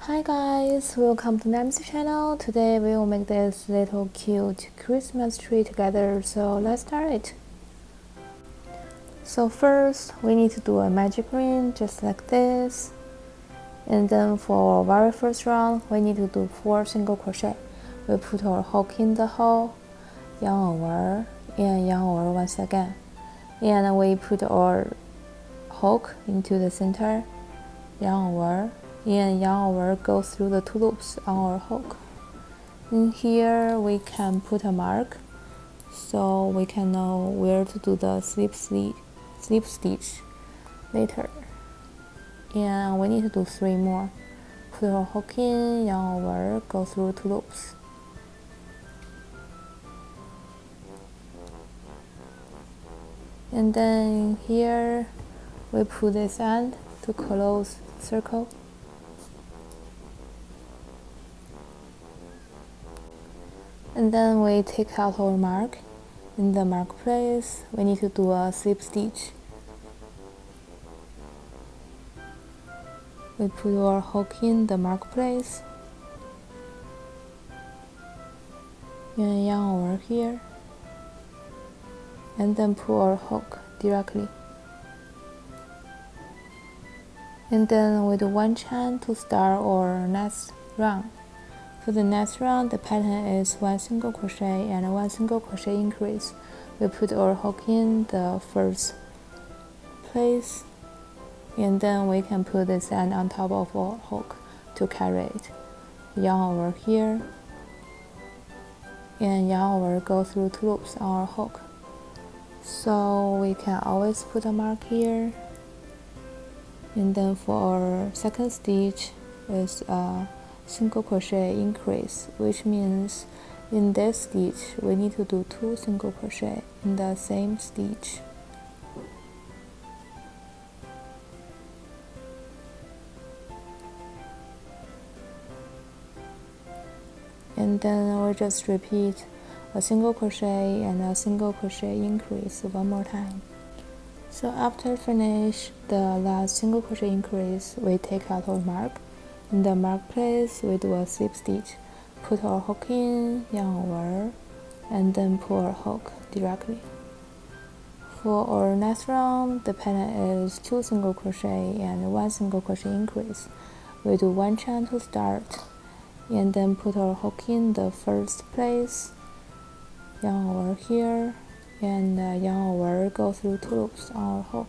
Hi guys, welcome to Nam's channel. Today we will make this little cute Christmas tree together, so let's start it. So first we need to do a magic ring just like this, and then for very first round we need to do 4 single crochet. We put our hook in the hole, yarn over and yarn over once again, and we put our hook into the center, yarn over and yarn over, go through the 2 loops on our hook. In here we can put a mark so we can know where to do the slip stitch later. And we need to do 3 more. Put our hook in, yarn over, go through 2 loops. And then here we put this end to close the circle. And then we take out our mark. In the mark place, we need to do a slip stitch. We put our hook in the mark place and yarn over here, and then pull our hook directly. And then we do 1 chain to start our next round. For the next round, the pattern is 1 single crochet and 1 single crochet increase. We put our hook in the first place, and then we can put this end on top of our hook to carry it. Yarn over here, and yarn over, go through 2 loops on our hook. So we can always put a mark here. And then for our second stitch is a single crochet increase, which means in this stitch we need to do 2 single crochet in the same stitch. And then we'll just repeat a single crochet and a single crochet increase 1 more time. So after finish the last single crochet increase, we take out our mark. In the mark place, we do a slip stitch, put our hook in, yarn over, and then pull our hook directly. For our next round, the pattern is 2 single crochet and 1 single crochet increase. We do 1 chain to start, and then put our hook in the first place, yarn over here, and yarn over, go through 2 loops on our hook.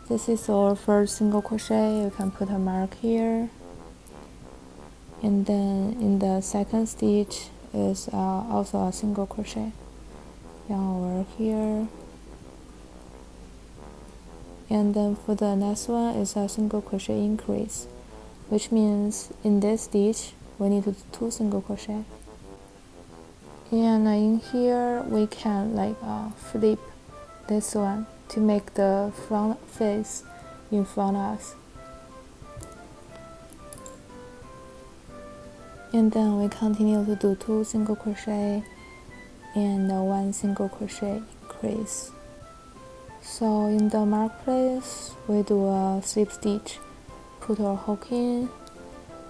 This is our first single crochet. You can put a mark here, and then in the second stitch is also a single crochet. Yarn over here, and then for the next one is a single crochet increase, which means in this stitch we need to do 2 single crochet. And in here we can flip this one to make the front face in front of us. And then we continue to do 2 single crochet and 1 single crochet increase. So in the mark place, we do a slip stitch, put our hook in,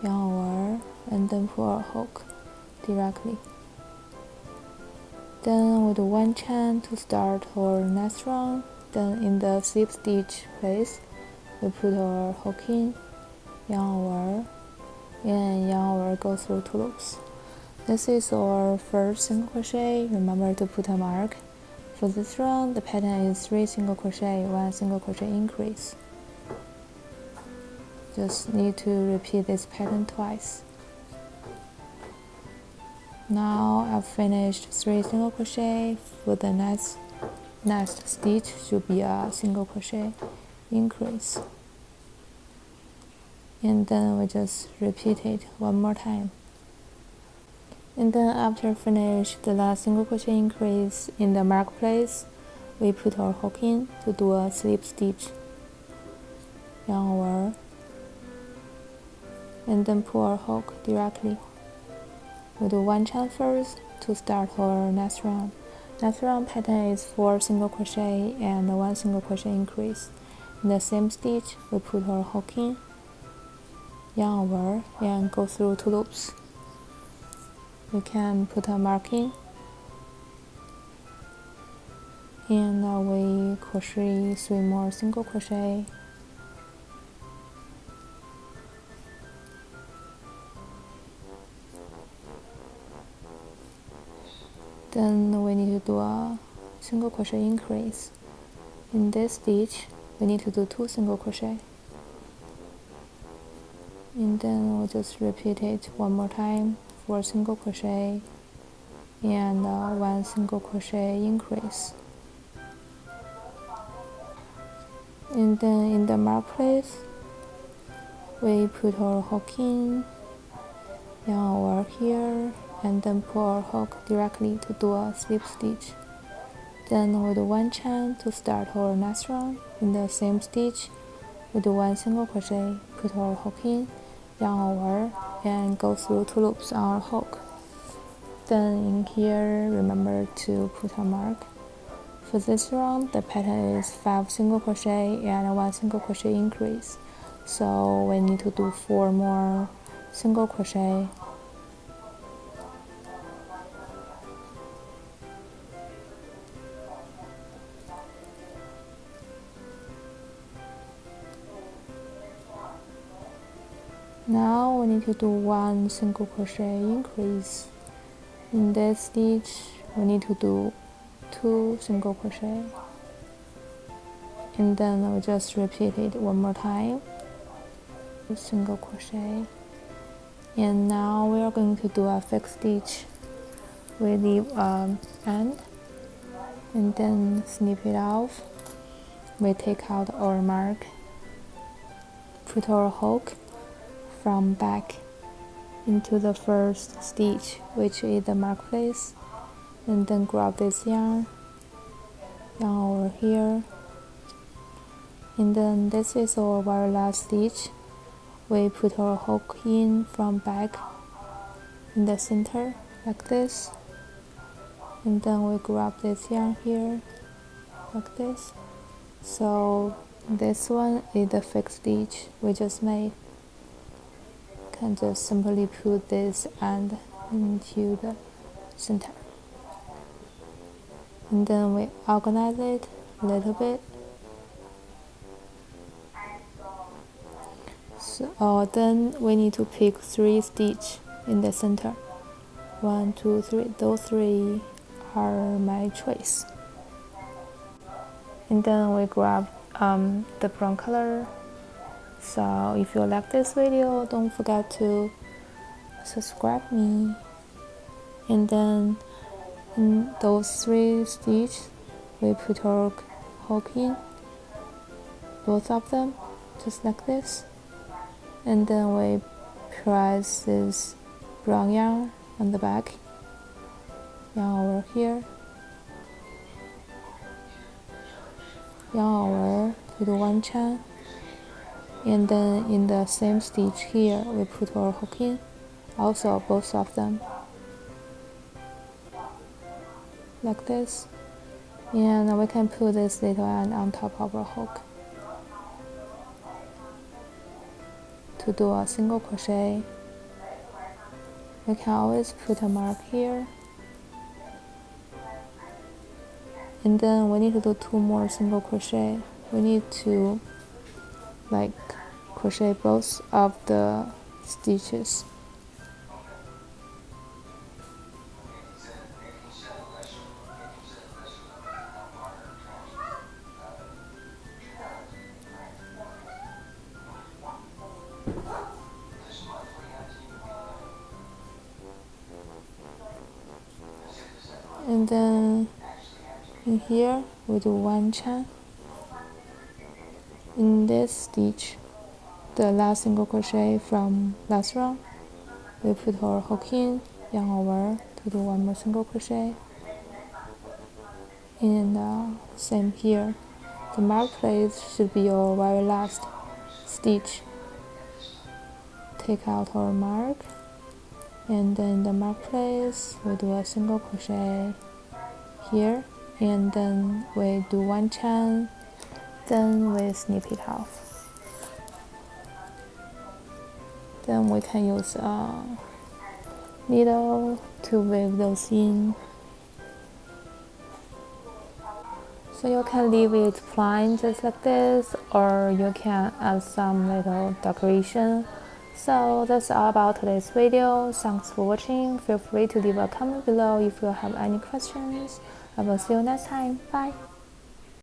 yarn over, and then pull our hook directly. Then we do 1 chain to start our next round. Then in the slip stitch place, we put our hook in, yarn over, and yarn over, go through 2 loops. This is our first single crochet. Remember to put a mark. For this round, the pattern is 3 single crochet, 1 single crochet increase. Just need to repeat this pattern twice. Now I've finished 3 single crochet. For the next stitch should be a single crochet increase, and then we just repeat it 1 more time. And then after finish the last single crochet increase, in the mark place we put our hook in to do a slip stitch, yarn over, and then pull our hook directly. We do 1 chain first to start our next round. Next round pattern is 4 single crochet and 1 single crochet increase. In the same stitch, we put our hook in, yarn over and go through 2 loops. We can put a marking, and now we crochet 3 more single crochet. Then we need to do a single crochet increase. In this stitch, we need to do 2 single crochet. And then we'll just repeat it 1 more time, 4 single crochet and 1 single crochet increase. And then in the mark place, we put our hook in, yarn over here, and then pull our hook directly to do a slip stitch. Then we do 1 chain to start our next round. In the same stitch, we do 1 single crochet, put our hook in, yarn over, and go through 2 loops on our hook. Then in here, remember to put a mark. For this round, the pattern is 5 single crochet and 1 single crochet increase. So we need to do 4 more single crochet. Now we need to do 1 single crochet increase. In this stitch, we need to do 2 single crochet, and then we'll just repeat it 1 more time. Single crochet, and now we are going to do a fixed stitch. We leave end, and then snip it off. We take out our mark, put our hook from back into the first stitch, which is the mark place, and then grab this yarn over here, and then this is our very last stitch. We put our hook in from back in the center like this, and then we grab this yarn here like this. So this one is the fixed stitch we just made. Can just simply put this end into the center, and then we organize it a little bit. So then we need to pick 3 stitches in the center. 1, 2, 3. Those 3 are my choice. And then we grab the brown color. So if you like this video, don't forget to subscribe me. And then in those 3 stitches, we put our hook in, both of them, just like this. And then we press this brown yarn on the back, yarn over here, yarn over to the 1 chain, and then in the same stitch here we put our hook in, also both of them, like this. And we can put this little end on top of our hook to do a single crochet. We can always put a mark here, and then we need to do 2 more single crochet. We need to crochet both of the stitches. And then in here we do 1 chain. In this stitch, the last single crochet from last round, we put our hook in, yarn over to do 1 more single crochet. And same here, the mark place should be your very last stitch. Take out our mark, and then the mark place we do a single crochet here, and then we do 1 chain, then we snip it off. Then we can use a needle to weave those in. So you can leave it plain just like this, or you can add some little decoration. So that's all about today's video. Thanks for watching. Feel free to leave a comment below if you have any questions. I will see you next time. Bye!